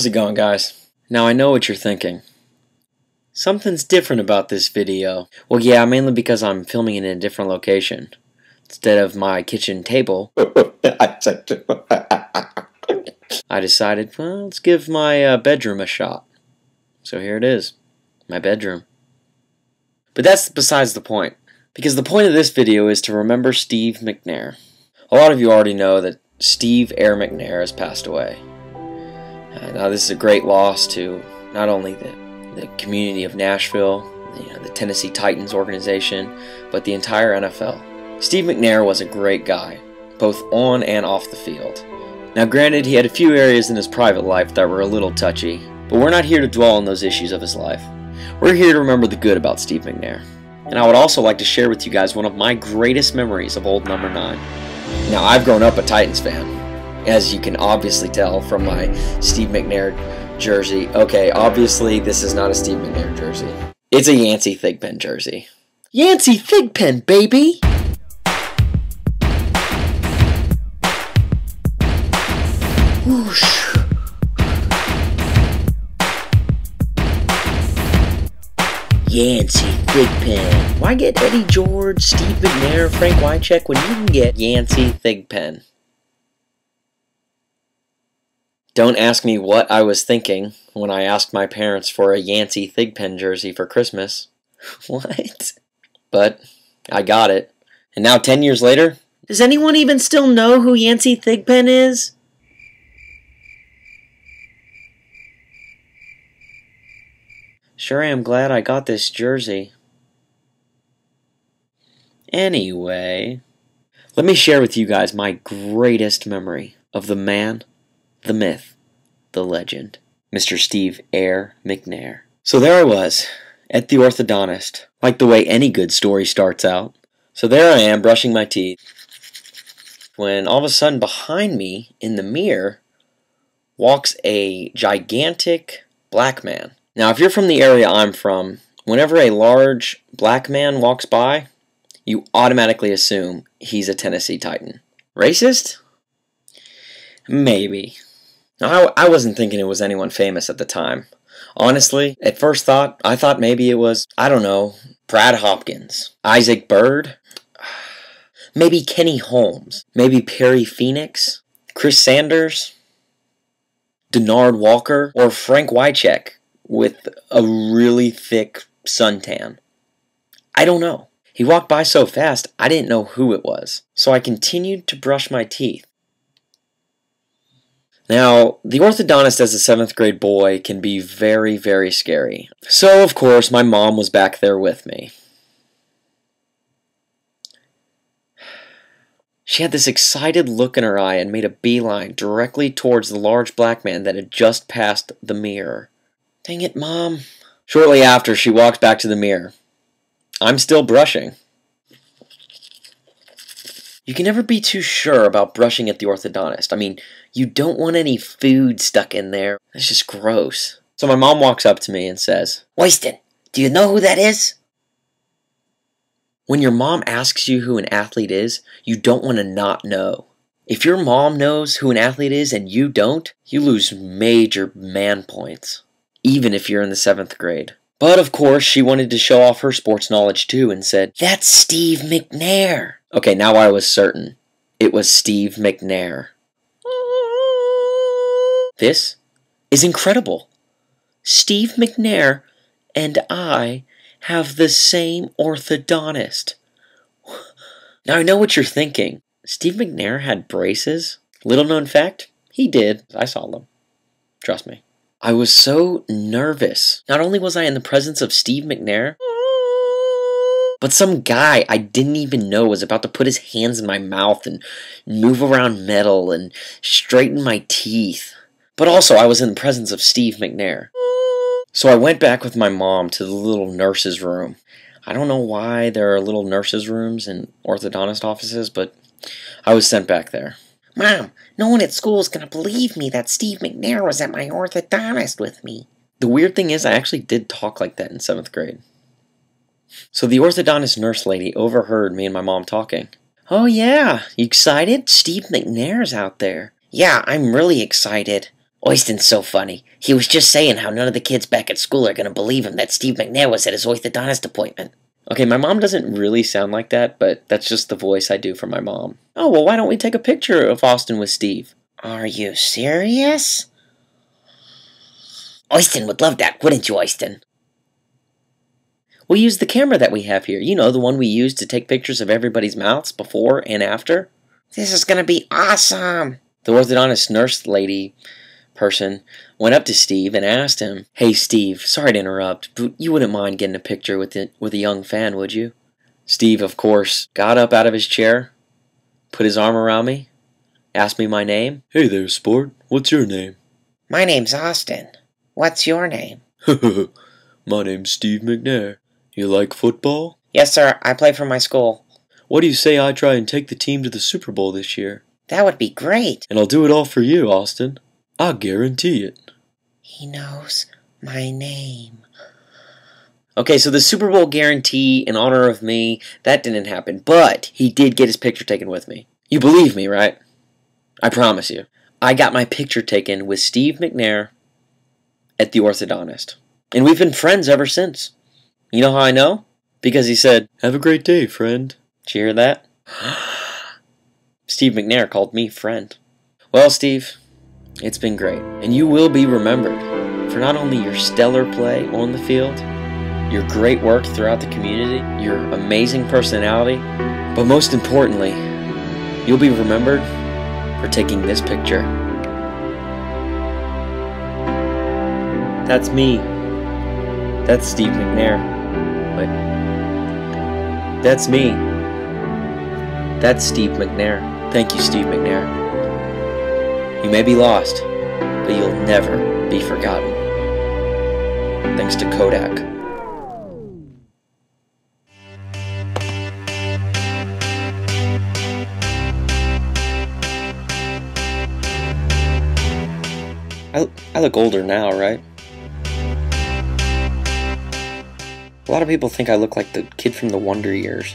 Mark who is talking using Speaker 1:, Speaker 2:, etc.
Speaker 1: How's it going, guys? Now I know what you're thinking. Something's different about this video. Well, yeah, mainly because I'm filming it in a different location. Instead of my kitchen table, I decided, well, let's give my bedroom a shot. So here it is, my bedroom. But that's besides the point. Because the point of this video is to remember Steve McNair. A lot of you already know that Steve Air McNair has passed away. Now this is a great loss to not only the community of Nashville, the Tennessee Titans organization, but the entire NFL. Steve McNair was a great guy, both on and off the field. Now granted, he had a few areas in his private life that were a little touchy, but we're not here to dwell on those issues of his life. We're here to remember the good about Steve McNair. And I would also like to share with you guys one of my greatest memories of old number 9. Now I've grown up a Titans fan, as you can obviously tell from my Steve McNair jersey. Okay, obviously this is not a Steve McNair jersey. It's a Yancey Thigpen jersey. Yancey Thigpen, baby! Whoosh. Yancey Thigpen. Why get Eddie George, Steve McNair, Frank Wycheck when you can get Yancey Thigpen? Don't ask me what I was thinking when I asked my parents for a Yancey Thigpen jersey for Christmas. What? But I got it. And now 10 years later, does anyone even still know who Yancey Thigpen is? Sure am glad I got this jersey. Anyway, let me share with you guys my greatest memory of the man, the myth, the legend, Mr. Steve Air McNair. So there I was, at the orthodontist, like the way any good story starts out. So there I am, brushing my teeth, when all of a sudden behind me, in the mirror, walks a gigantic black man. Now, if you're from the area I'm from, whenever a large black man walks by, you automatically assume he's a Tennessee Titan. Racist? Maybe. Now, I wasn't thinking it was anyone famous at the time. Honestly, at first thought, I thought maybe it was, I don't know, Brad Hopkins, Isaac Byrd, maybe Kenny Holmes, maybe Perry Phoenix, Chris Sanders, Denard Walker, or Frank Wycheck with a really thick suntan. I don't know. He walked by so fast, I didn't know who it was. So I continued to brush my teeth. Now, the orthodontist as a 7th grade boy can be very, very scary. So, of course, my mom was back there with me. She had this excited look in her eye and made a beeline directly towards the large black man that had just passed the mirror. Dang it, Mom. Shortly after, she walked back to the mirror. I'm still brushing. You can never be too sure about brushing at the orthodontist. I mean, you don't want any food stuck in there. It's just gross. So my mom walks up to me and says, "Waston, do you know who that is?" When your mom asks you who an athlete is, you don't want to not know. If your mom knows who an athlete is and you don't, you lose major man points, even if you're in the 7th grade. But of course, she wanted to show off her sports knowledge too and said, "That's Steve McNair." Okay, now I was certain. It was Steve McNair. This is incredible. Steve McNair and I have the same orthodontist. Now I know what you're thinking. Steve McNair had braces? Little known fact, he did. I saw them. Trust me. I was so nervous. Not only was I in the presence of Steve McNair, but some guy I didn't even know was about to put his hands in my mouth and move around metal and straighten my teeth. But also I was in the presence of Steve McNair. So I went back with my mom to the little nurse's room. I don't know why there are little nurse's rooms in orthodontist offices, but I was sent back there. "Mom, no one at school is going to believe me that Steve McNair was at my orthodontist with me." The weird thing is I actually did talk like that in 7th grade. So the orthodontist nurse lady overheard me and my mom talking. "Oh yeah, you excited? Steve McNair's out there." "Yeah, I'm really excited." Oyston's so funny. He was just saying how none of the kids back at school are going to believe him that Steve McNair was at his orthodontist appointment. Okay, my mom doesn't really sound like that, but that's just the voice I do for my mom. Oh, well, why don't we take a picture of Austin with Steve? Are you serious? Oyston would love that, wouldn't you, Oyston? We'll use the camera that we have here. You know, the one we use to take pictures of everybody's mouths before and after. This is going to be awesome. The orthodontist nurse lady person went up to Steve and asked him, "Hey, Steve, sorry to interrupt, but you wouldn't mind getting a picture with a young fan, would you?" Steve, of course, got up out of his chair, put his arm around me, asked me my name. "Hey there, sport. What's your name?" "My name's Austin. What's your name?" "My name's Steve McNair. You like football?" "Yes, sir. I play for my school." "What do you say I try and take the team to the Super Bowl this year?" "That would be great." "And I'll do it all for you, Austin. I guarantee it." He knows my name. Okay, so the Super Bowl guarantee in honor of me, that didn't happen. But he did get his picture taken with me. You believe me, right? I promise you. I got my picture taken with Steve McNair at the orthodontist. And we've been friends ever since. You know how I know? Because he said, "Have a great day, friend." Did you hear that? Steve McNair called me friend. Well, Steve, it's been great. And you will be remembered for not only your stellar play on the field, your great work throughout the community, your amazing personality, but most importantly, you'll be remembered for taking this picture. That's me. That's Steve McNair. Wait. That's me. That's Steve McNair. Thank you, Steve McNair. You may be lost, but you'll never be forgotten. Thanks to Kodak. I look older now, right? A lot of people think I look like the kid from the Wonder Years.